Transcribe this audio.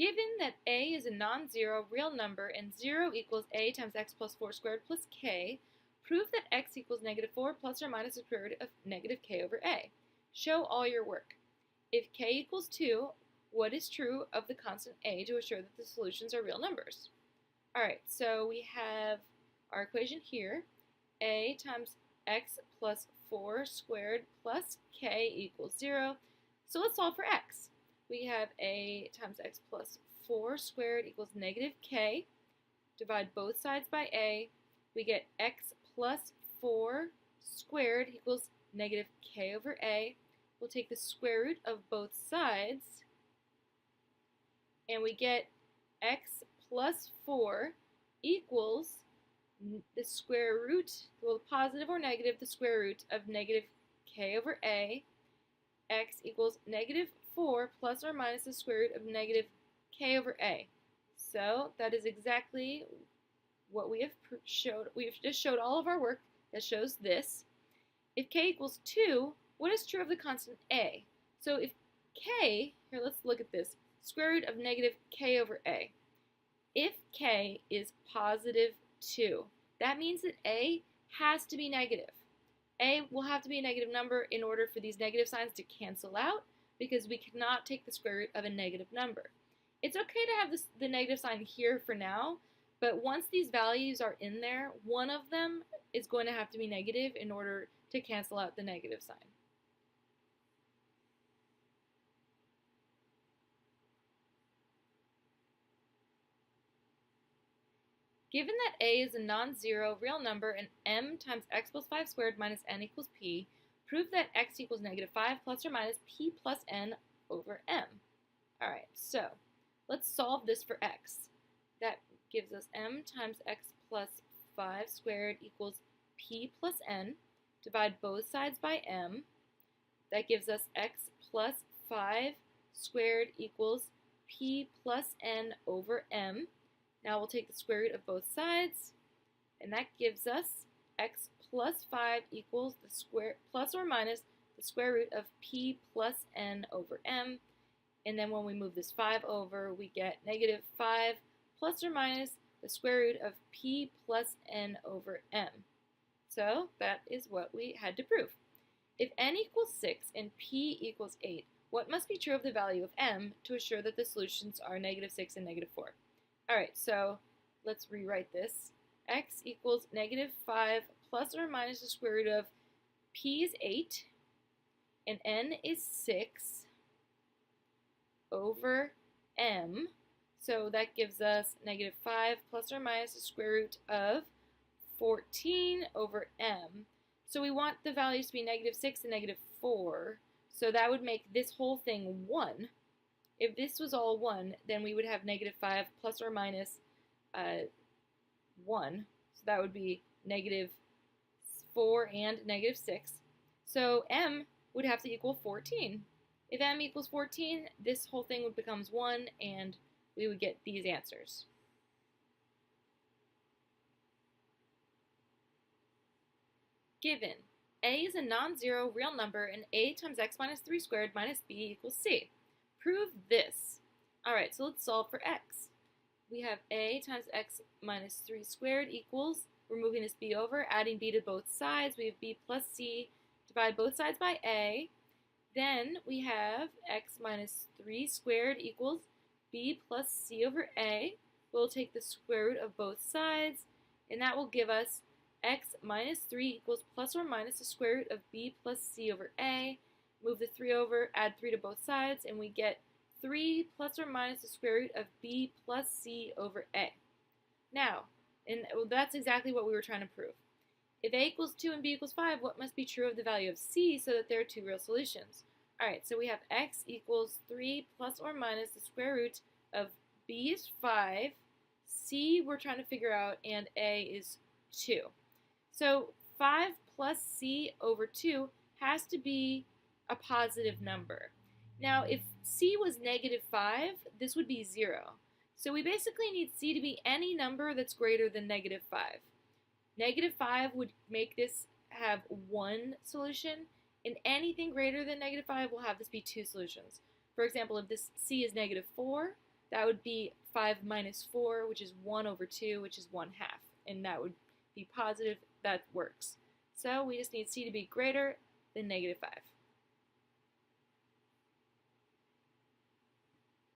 Given that a is a non-zero real number and 0 equals a times x plus 4 squared plus k, prove that x equals negative 4 plus or minus the square root of negative k over a. Show all your work. If k equals 2, what is true of the constant a to assure that the solutions are real numbers? Alright, so we have our equation here. A times x plus 4 squared plus k equals 0. So let's solve for x. We have a times x plus 4 squared equals negative k. Divide both sides by a. We get x plus 4 squared equals negative k over a. We'll take the square root of both sides, and we get x plus 4 equals the square root, well, positive or negative, the square root of negative k over a. X equals negative 4 plus or minus the square root of negative k over a. So that is exactly what we have showed. We've just showed all of our work that shows this. If k equals 2, what is true of the constant a? So if k, here let's look at this, square root of negative k over a. If k is positive 2, that means that a has to be negative. A will have to be a negative number in order for these negative signs to cancel out, because we cannot take the square root of a negative number. It's okay to have the negative sign here for now, but once these values are in there, one of them is going to have to be negative in order to cancel out the negative sign. Given that a is a non-zero real number and m times x plus 5 squared minus n equals p, prove that x equals negative 5 plus or minus p plus n over m. Alright, so let's solve this for x. That gives us m times x plus 5 squared equals p plus n. Divide both sides by m. That gives us x plus 5 squared equals p plus n over m. Now we'll take the square root of both sides, and that gives us x plus 5 equals the square plus or minus the square root of p plus n over m. And then when we move this 5 over, we get negative 5 plus or minus the square root of p plus n over m. So that is what we had to prove. If n equals 6 and p equals 8, what must be true of the value of m to assure that the solutions are negative 6 and negative 4? Alright, so let's rewrite this. X equals negative 5 plus or minus the square root of p is 8 and n is 6 over m. So that gives us negative 5 plus or minus the square root of 14 over m. So we want the values to be negative 6 and negative 4. So that would make this whole thing 1. If this was all 1, then we would have negative 5 plus or minus 1. So that would be negative 4 and negative 6. So m would have to equal 14. If m equals 14, this whole thing would become 1, and we would get these answers. Given a is a non-zero real number and a times x minus 3 squared minus b equals c. Prove this. Alright, so let's solve for x. We have a times x minus 3 squared equals, we're moving this b over, adding b to both sides, we have b plus c, divide both sides by a. Then we have x minus 3 squared equals b plus c over a. We'll take the square root of both sides, and that will give us x minus 3 equals plus or minus the square root of b plus c over a. Move the 3 over, add 3 to both sides, and we get 3 plus or minus the square root of b plus c over a. Now, and that's exactly what we were trying to prove. If a equals 2 and b equals 5, what must be true of the value of c so that there are two real solutions? Alright, so we have x equals 3 plus or minus the square root of b is 5, c we're trying to figure out, and a is 2. So 5 plus c over 2 has to be a positive number. Now, if c was negative 5, this would be 0. So we basically need c to be any number that's greater than negative 5. Negative 5 would make this have one solution, and anything greater than negative 5 will have this be two solutions. For example, if this c is negative 4, that would be 5 minus 4, which is 1 over 2, which is 1/2. And that would be positive. That works. So we just need c to be greater than -5.